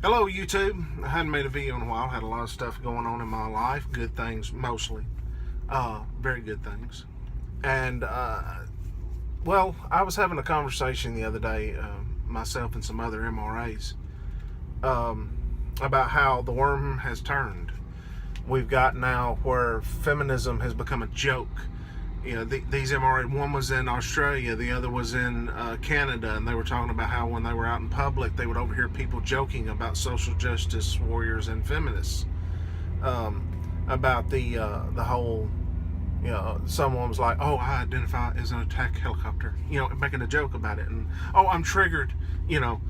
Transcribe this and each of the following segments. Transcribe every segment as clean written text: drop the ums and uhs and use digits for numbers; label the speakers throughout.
Speaker 1: Hello YouTube. I hadn't made a video in a while. Had a lot of stuff going on in my life. Good things mostly. Very good things. And well, I was having a conversation the other day, myself and some other MRAs, about how the worm has turned. We've got now where feminism has become a joke. You know, these MRA, one was in Australia, the other was in Canada, and they were talking about how when they were out in public, they would overhear people joking about social justice warriors and feminists, about the whole, you know, someone was like, "Oh, I identify as an attack helicopter," you know, making a joke about it, and "Oh, I'm triggered," you know,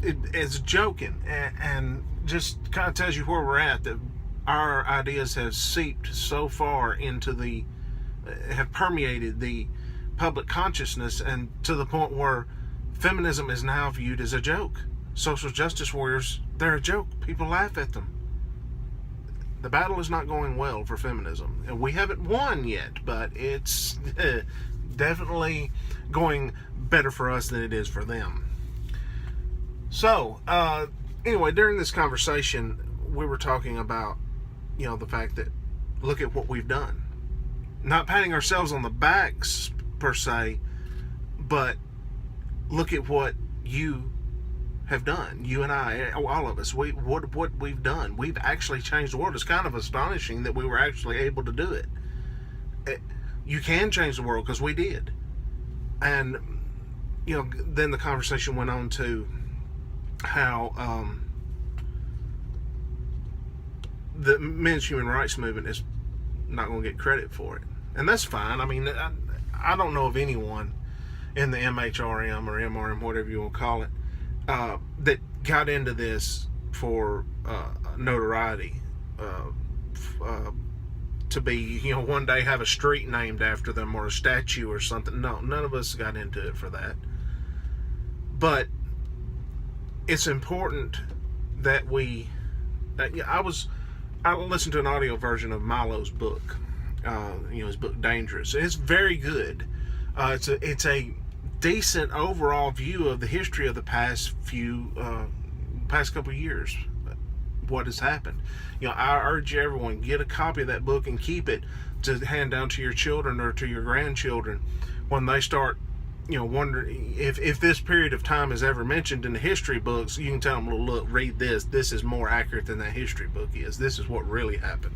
Speaker 1: it's joking, and just kind of tells you where we're at. That our ideas have seeped so far into have permeated the public consciousness, and to the point where feminism is now viewed as a joke. Social justice warriors, they're a joke. People laugh at them. The battle is not going well for feminism, and we haven't won yet, but it's definitely going better for us than it is for them. So anyway, during this conversation, we were talking about, you know, the fact that look at what we've done. Not patting ourselves on the backs per se, but look at what you have done. You and I, all of us, what we've done. We've actually changed the world. It's kind of astonishing that we were actually able to do it. You can change the world because we did. And, you know, then the conversation went on to how the men's human rights movement is not going to get credit for it. And that's fine. I mean, I don't know of anyone in the MHRM or MRM, whatever you want to call it, that got into this for notoriety, to be, you know, one day have a street named after them or a statue or something. No, none of us got into it for that. But it's important that I listened to an audio version of Milo's book, you know, his book Dangerous. It's very good. It's a decent overall view of the history of the past couple of years, what has happened. You know, I urge everyone, get a copy of that book and keep it to hand down to your children or to your grandchildren when they start, you know, wondering if this period of time is ever mentioned in the history books. You can tell them, look, read this. This is more accurate than that history book is. This is what really happened.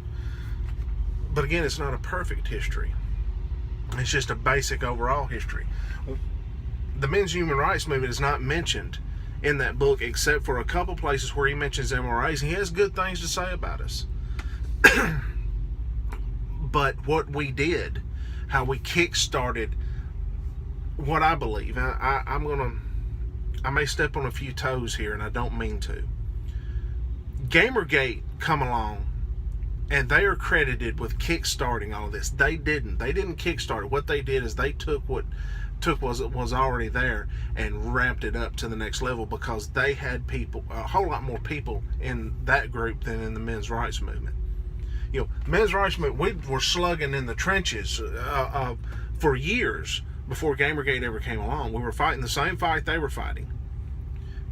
Speaker 1: But again, it's not a perfect history. It's just a basic overall history. The men's human rights movement is not mentioned in that book except for a couple places where he mentions MRAs. He has good things to say about us. But what we did, how we kick-started what I believe, I may step on a few toes here, and I don't mean to. Gamergate come along, and they are credited with kick-starting all of this. They didn't kick-start it. What they did is they took what was already there and ramped it up to the next level, because they had people, a whole lot more people in that group than in the men's rights movement. You know, men's rights movement, we were slugging in the trenches for years before Gamergate ever came along. We were fighting the same fight they were fighting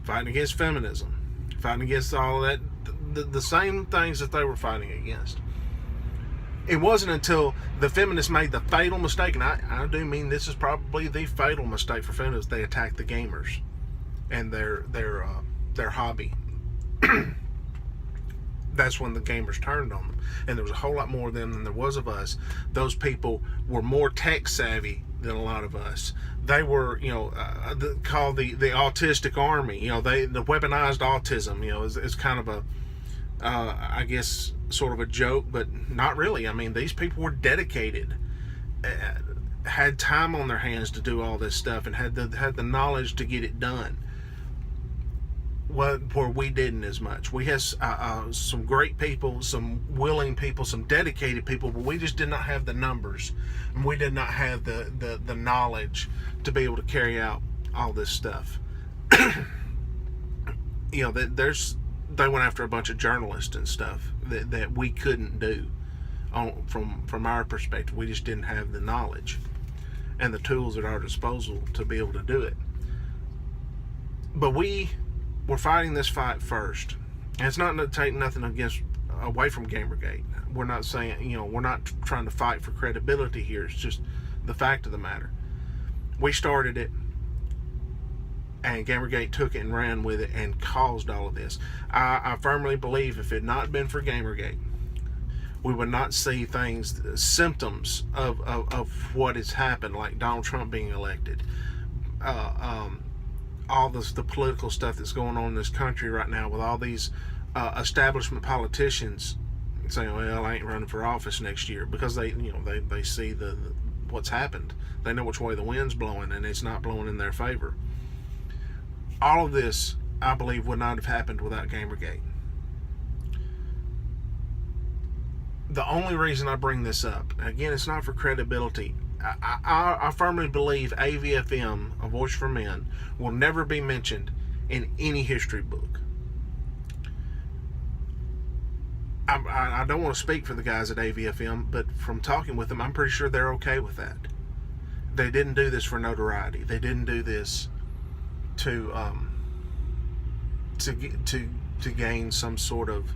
Speaker 1: against feminism, fighting against all of that, the same things that they were fighting against. It wasn't until the feminists made the fatal mistake, and I do mean this is probably the fatal mistake for feminists, they attacked the gamers and their hobby. That's when the gamers turned on them, and there was a whole lot more of them than there was of us. Those people were more tech savvy than a lot of us. They were, you know, called the autistic army. You know, the weaponized autism, you know, is kind of a I guess sort of a joke, but not really. I mean, these people were dedicated, had time on their hands to do all this stuff, and had the knowledge to get it done. Where we didn't as much. We had some great people, some willing people, some dedicated people, but we just did not have the numbers, and we did not have the knowledge to be able to carry out all this stuff. You know, they went after a bunch of journalists and stuff that we couldn't do from our perspective. We just didn't have the knowledge and the tools at our disposal to be able to do it. But we were fighting this fight first. And it's not to take nothing away from Gamergate. We're not saying, we're not trying to fight for credibility here. It's just the fact of the matter. We started it, and Gamergate took it and ran with it and caused all of this. I firmly believe if it had not been for Gamergate, we would not see symptoms of what has happened, like Donald Trump being elected, all the political stuff that's going on in this country right now, with all these establishment politicians saying, "Well, I ain't running for office next year," because they see what's happened. They know which way the wind's blowing, and it's not blowing in their favor. All of this, I believe, would not have happened without Gamergate. The only reason I bring this up, again, it's not for credibility. I firmly believe AVFM, A Voice for Men, will never be mentioned in any history book. I don't want to speak for the guys at AVFM, but from talking with them, I'm pretty sure they're okay with that. They didn't do this for notoriety. They didn't do this to gain some sort of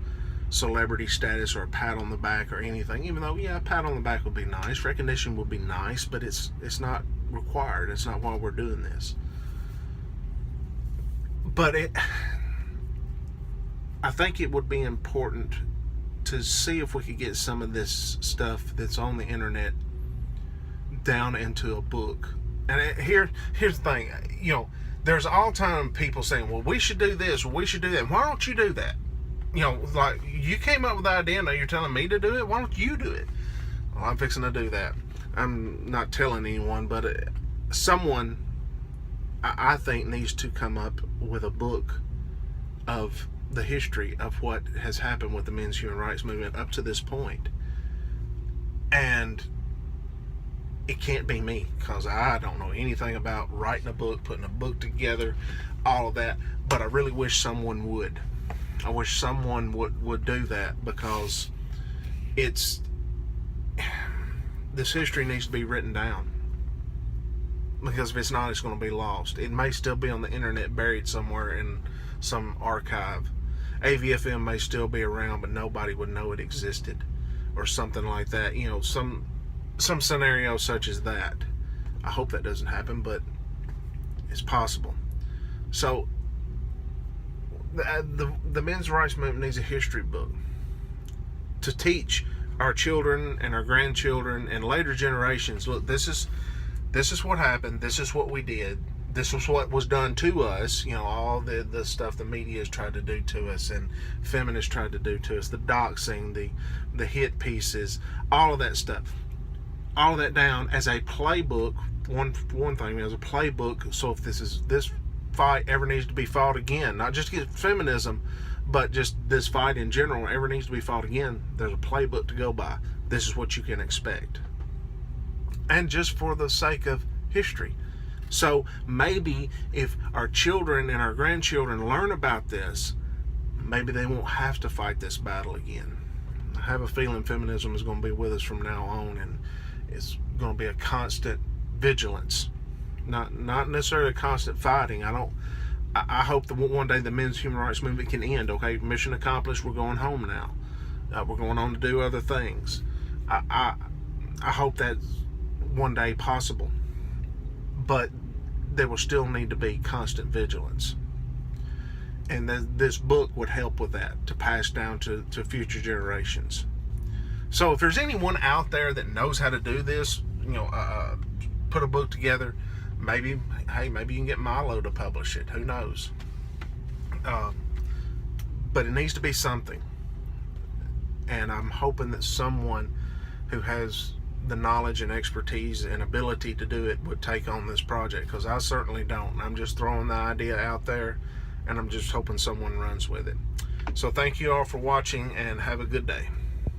Speaker 1: celebrity status or a pat on the back or anything. Even though, a pat on the back would be nice, recognition would be nice, but it's not required. It's not why we're doing this. But I think it would be important to see if we could get some of this stuff that's on the internet down into a book. And here's the thing, there's all time people saying, "Well, we should do this, or we should do that." Why don't you do that? Like, you came up with the idea, now you're telling me to do it? Why don't you do it? Well, I'm fixing to do that. I'm not telling anyone, but someone, I think, needs to come up with a book of the history of what has happened with the men's human rights movement up to this point. And it can't be me, because I don't know anything about writing a book, putting a book together, all of that. But I really wish someone would. I wish someone would do that, because this history needs to be written down. Because if it's not, it's going to be lost. It may still be on the internet, buried somewhere in some archive. AVFM may still be around, but nobody would know it existed, or something like that. Some scenario such as that. I hope that doesn't happen, but it's possible. So the men's rights movement needs a history book to teach our children and our grandchildren and later generations. Look, this is what happened. This is what we did. This was what was done to us. All the stuff the media has tried to do to us, and feminists tried to do to us, the doxing, the hit pieces, all of that stuff. All of that down as a playbook. One thing, as a playbook. So if this fight ever needs to be fought again, not just against feminism, but just this fight in general ever needs to be fought again, there's a playbook to go by. This is what you can expect. And just for the sake of history. So maybe if our children and our grandchildren learn about this, maybe they won't have to fight this battle again. I have a feeling feminism is going to be with us from now on, and it's going to be a constant vigilance. Not necessarily a constant fighting. I hope that one day the men's human rights movement can end. Okay, mission accomplished. We're going home now. We're going on to do other things. I hope that's one day possible. But there will still need to be constant vigilance. And this book would help with that, to pass down to future generations. So if there's anyone out there that knows how to do this, put a book together, maybe you can get Milo to publish it. Who knows? But it needs to be something. And I'm hoping that someone who has the knowledge and expertise and ability to do it would take on this project, because I certainly don't. I'm just throwing the idea out there, and I'm just hoping someone runs with it. So thank you all for watching, and have a good day.